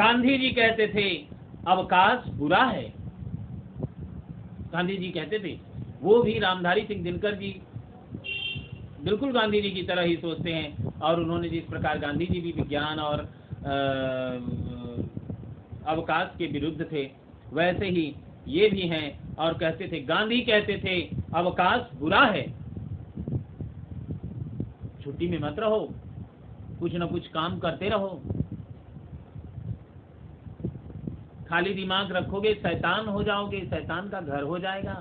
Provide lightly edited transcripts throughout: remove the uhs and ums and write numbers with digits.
गांधी जी कहते थे अवकाश बुरा है। गांधी जी कहते थे, वो भी रामधारी सिंह दिनकर जी बिल्कुल गांधी जी की तरह ही सोचते हैं, और उन्होंने जिस प्रकार गांधी जी भी विज्ञान और अवकाश के विरुद्ध थे, वैसे ही ये भी हैं, और कहते थे, गांधी कहते थे अवकाश बुरा है, छुट्टी में मत रहो, कुछ न कुछ काम करते रहो, खाली दिमाग रखोगे शैतान हो जाओगे, शैतान का घर हो जाएगा।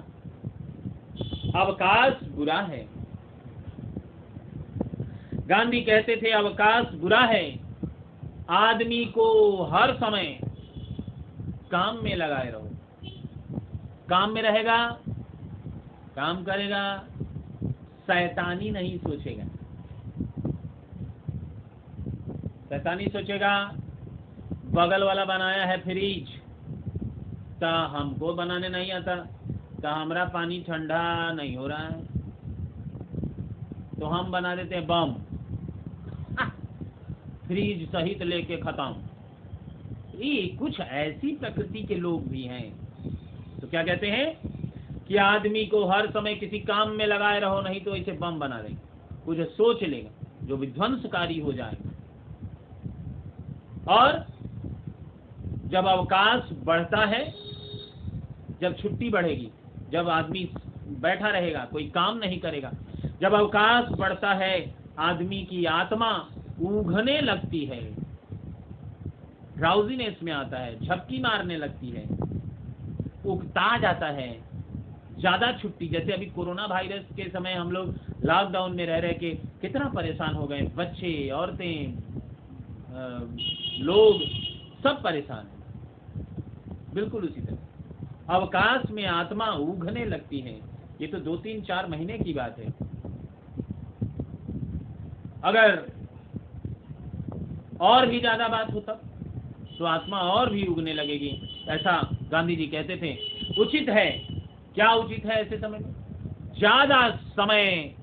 अवकाश बुरा है। गांधी कहते थे अवकाश बुरा है, आदमी को हर समय काम में लगाए रहो। काम में रहेगा, काम करेगा, शैतानी नहीं सोचेगा। शैतानी सोचेगा, बगल वाला बनाया है फ्रिज, ता हमको बनाने नहीं आता, ता हमारा पानी ठंडा नहीं हो रहा है, तो हम बना देते हैं बम, फ्रिज सहित लेके खत्म। ये कुछ ऐसी प्रकृति के लोग भी हैं। तो क्या कहते हैं कि आदमी को हर समय किसी काम में लगाए रहो, नहीं तो इसे बम बना देंगे, कुछ सोच लेगा जो विध्वंसकारी हो जाएगा। और जब अवकाश बढ़ता है, जब छुट्टी बढ़ेगी, जब आदमी बैठा रहेगा, कोई काम नहीं करेगा, जब अवकाश बढ़ता है, आदमी की आत्मा ऊँघने लगती है, ड्राउजीनेस में आता है, झपकी मारने लगती है, उकता जाता है। ज्यादा छुट्टी, जैसे अभी कोरोना वायरस के समय हम लोग लॉकडाउन में रह के कितना परेशान हो गए, बच्चे, औरतें, लोग सब परेशान हैं। बिल्कुल उसी तरह अवकाश में आत्मा ऊँघने लगती है। ये तो 2-3-4 महीने की बात है। अगर और भी ज्यादा बात हो तब तो आत्मा और भी उगने लगेगी। ऐसा गांधी जी कहते थे। उचित है, क्या उचित है ऐसे समय में? ज्यादा समय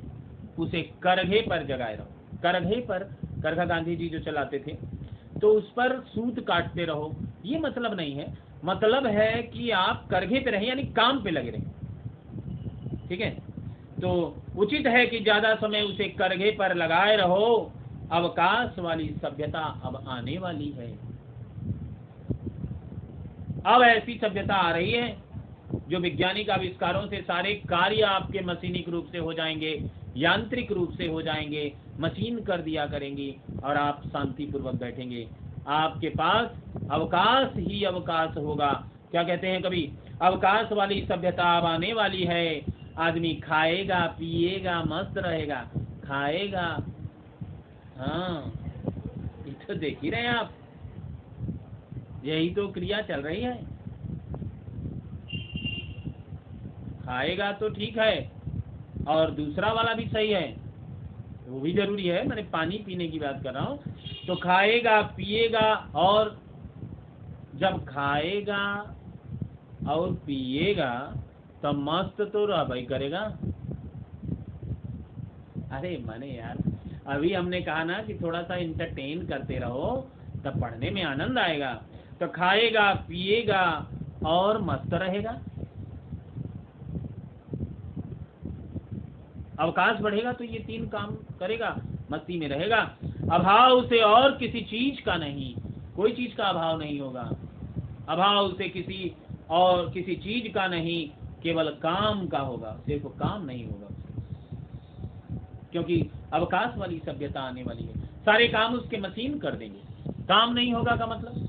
उसे करघे पर जगाए रहो। करघे पर, करघा गांधी जी जो चलाते थे, तो उस पर सूत काटते रहो, ये मतलब नहीं है। मतलब है कि आप करघे पे रहें, यानी काम पे लगे रहें। ठीक है, तो उचित है कि ज्यादा समय उसे करघे पर लगाए रहो। अवकाश वाली सभ्यता अब आने वाली है। अब ऐसी सभ्यता आ रही है जो वैज्ञानिक आविष्कारों से सारे कार्य आपके मशीनिक रूप से हो जाएंगे, यांत्रिक रूप से हो जाएंगे, मशीन कर दिया करेंगी, और आप शांति पूर्वक बैठेंगे। आपके पास अवकाश ही अवकाश होगा। क्या कहते हैं कभी, अवकाश वाली सभ्यता अब आने वाली है। आदमी खाएगा, पिएगा, मस्त रहेगा, खाएगा। हाँ, ये तो देख ही रहे हैं आप, यही तो क्रिया चल रही है। खाएगा तो ठीक है, और दूसरा वाला भी सही है, वो भी जरूरी है। मैंने पानी पीने की बात कर रहा हूँ। तो खाएगा, पिएगा, और जब खाएगा और पिएगा तो मस्त तो रहबई करेगा। अरे माने यार, अभी हमने कहा ना कि थोड़ा सा इंटरटेन करते रहो, तब पढ़ने में आनंद आएगा। तो खाएगा, पिएगा और मस्त रहेगा। अवकाश बढ़ेगा तो ये 3 काम करेगा, मस्ती में रहेगा। अभाव से और किसी चीज का नहीं, कोई चीज का अभाव नहीं होगा। अभाव से किसी और किसी चीज का नहीं, केवल काम का होगा। सिर्फ काम नहीं होगा, क्योंकि अवकाश वाली सभ्यता आने वाली है। सारे काम उसके मशीन कर देंगे। काम नहीं होगा का मतलब,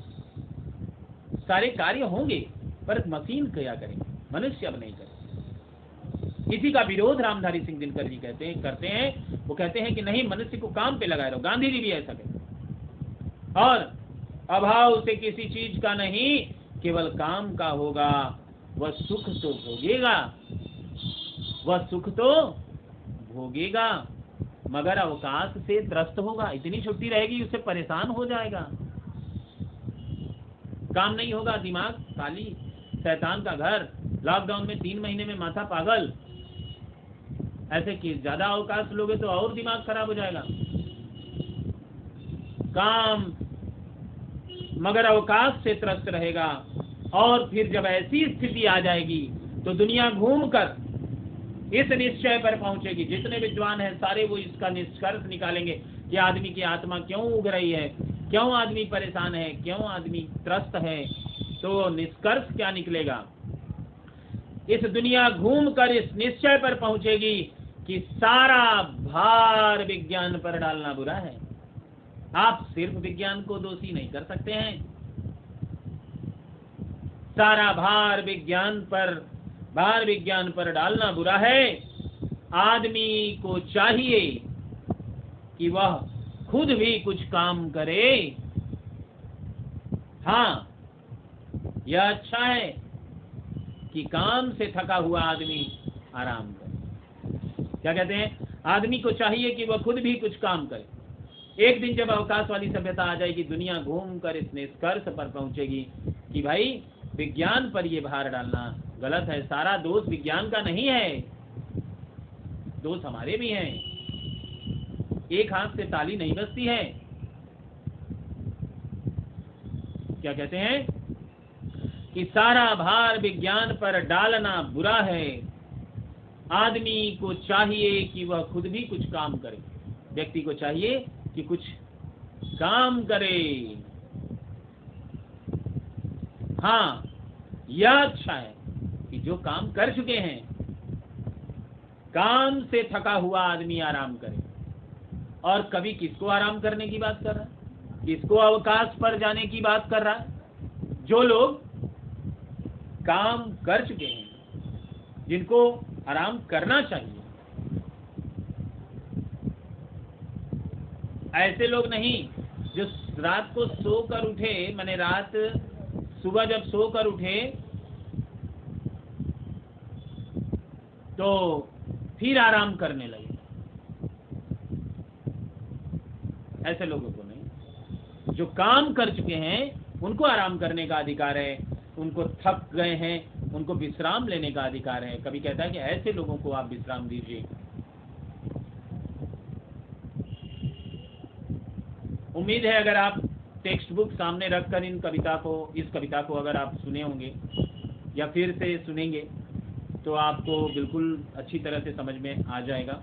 सारे कार्य होंगे पर मशीन क्या करेंगे, मनुष्य अब नहीं करेंगे। इसी का विरोध रामधारी सिंह दिनकर जी करते हैं। वो कहते हैं कि नहीं, मनुष्य को काम पे लगाए रहो। गांधी जी भी ऐसा कहते हैं। और अभाव से किसी चीज का नहीं, केवल काम का होगा। वह सुख तो भोगेगा, वह सुख तो भोगेगा, मगर अवकाश से त्रस्त होगा। इतनी छुट्टी रहेगी, उससे परेशान हो जाएगा। काम नहीं होगा, दिमाग खाली, शैतान का घर। लॉकडाउन में 3 महीने में माथा पागल। ऐसे कि ज्यादा अवकाश लोगे तो और दिमाग खराब हो जाएगा। काम मगर अवकाश से त्रस्त रहेगा। और फिर जब ऐसी स्थिति आ जाएगी तो दुनिया घूमकर इस निश्चय पर पहुंचेगी, जितने विद्वान हैं सारे वो इसका निष्कर्ष निकालेंगे कि आदमी की आत्मा क्यों उग रही है, क्यों आदमी परेशान है, क्यों आदमी त्रस्त है। तो निष्कर्ष क्या निकलेगा? इस दुनिया घूमकर इस निश्चय पर पहुंचेगी कि सारा भार विज्ञान पर डालना बुरा है। आप सिर्फ विज्ञान को दोषी नहीं कर सकते हैं, सारा भार विज्ञान पर डालना बुरा है। आदमी को चाहिए कि वह खुद भी कुछ काम करे। हाँ, यह अच्छा है कि काम से थका हुआ आदमी आराम करे। क्या कहते हैं? आदमी को चाहिए कि वह खुद भी कुछ काम करे। एक दिन जब अवकाश वाली सभ्यता आ जाएगी, दुनिया घूमकर इस निष्कर्ष पर पहुंचेगी कि भाई विज्ञान पर यह भार डालना गलत है। सारा दोष विज्ञान का नहीं है, दोष हमारे भी हैं। एक हाथ से ताली नहीं बजती है। क्या कहते हैं कि सारा भार विज्ञान पर डालना बुरा है। आदमी को चाहिए कि वह खुद भी कुछ काम करे। व्यक्ति को चाहिए कि कुछ काम करे। हाँ, यह अच्छा है कि जो काम कर चुके हैं, काम से थका हुआ आदमी आराम करे। और कभी किसको आराम करने की बात कर रहा है? किसको अवकाश पर जाने की बात कर रहा है? जो लोग काम कर चुके हैं, जिनको आराम करना चाहिए। ऐसे लोग नहीं जो रात को सोकर उठे, माने रात सुबह जब सोकर उठे तो फिर आराम करने लगे। ऐसे लोगों को नहीं। जो काम कर चुके हैं उनको आराम करने का अधिकार है। उनको थक गए हैं, उनको विश्राम लेने का अधिकार है। कभी कहता है कि ऐसे लोगों को आप विश्राम दीजिए। उम्मीद है अगर आप टेक्स्ट बुक सामने रखकर इस कविता को अगर आप सुने होंगे या फिर से सुनेंगे तो आपको बिल्कुल अच्छी तरह से समझ में आ जाएगा।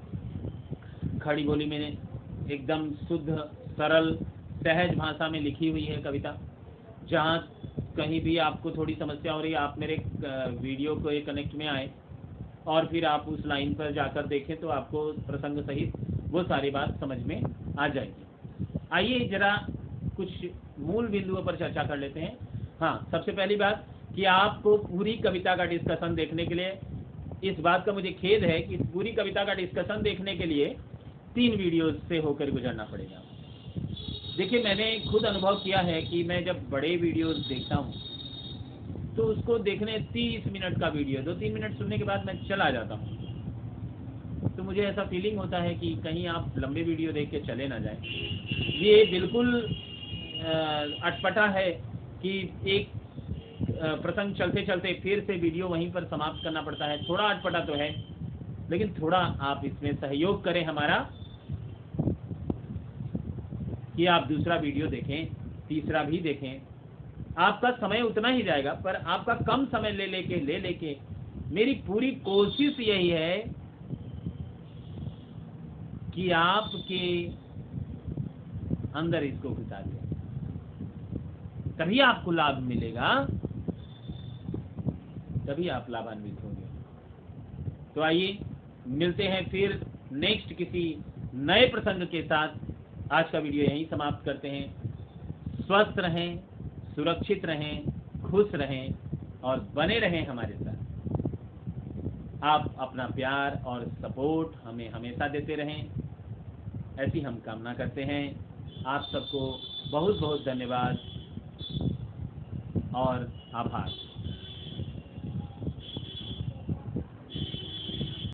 खड़ी बोली में एकदम शुद्ध, सरल, सहज भाषा में लिखी हुई है कविता। जहाँ कहीं भी आपको थोड़ी समस्या हो रही है, आप मेरे वीडियो को कनेक्ट में आए और फिर आप उस लाइन पर जाकर देखें तो आपको प्रसंग सहित वो सारी बात समझ में आ जाएगी। आइए जरा कुछ मूल बिंदुओं पर चर्चा कर लेते हैं। हाँ, सबसे पहली बात कि आपको पूरी कविता का डिस्कशन देखने के लिए, इस बात का मुझे खेद है कि पूरी कविता का डिस्कशन देखने के लिए 3 वीडियोस से होकर गुजरना पड़ेगा। देखिए, मैंने खुद अनुभव किया है कि मैं जब बड़े वीडियोस देखता हूँ तो उसको देखने 30 मिनट का वीडियो 2-3 मिनट सुनने के बाद मैं चला जाता हूँ। तो मुझे ऐसा फीलिंग होता है कि कहीं आप लंबे वीडियो देख के चले ना जाए। ये बिल्कुल अटपटा है कि एक प्रसंग चलते चलते फिर से वीडियो वहीं पर समाप्त करना पड़ता है। थोड़ा अटपटा तो है, लेकिन थोड़ा आप इसमें सहयोग करें हमारा, कि आप दूसरा वीडियो देखें, तीसरा भी देखें। आपका समय उतना ही जाएगा, पर आपका कम समय ले लेके मेरी पूरी कोशिश यही है कि आपके अंदर इसको घुसा दें, तभी आपको लाभ मिलेगा, तभी आप लाभान्वित होंगे। तो आइए मिलते हैं फिर नेक्स्ट किसी नए प्रसंग के साथ। आज का वीडियो यहीं समाप्त करते हैं। स्वस्थ रहें, सुरक्षित रहें, खुश रहें और बने रहें हमारे साथ। आप अपना प्यार और सपोर्ट हमें हमेशा देते रहें, ऐसी हम कामना करते हैं। आप सबको बहुत बहुत धन्यवाद और आभार।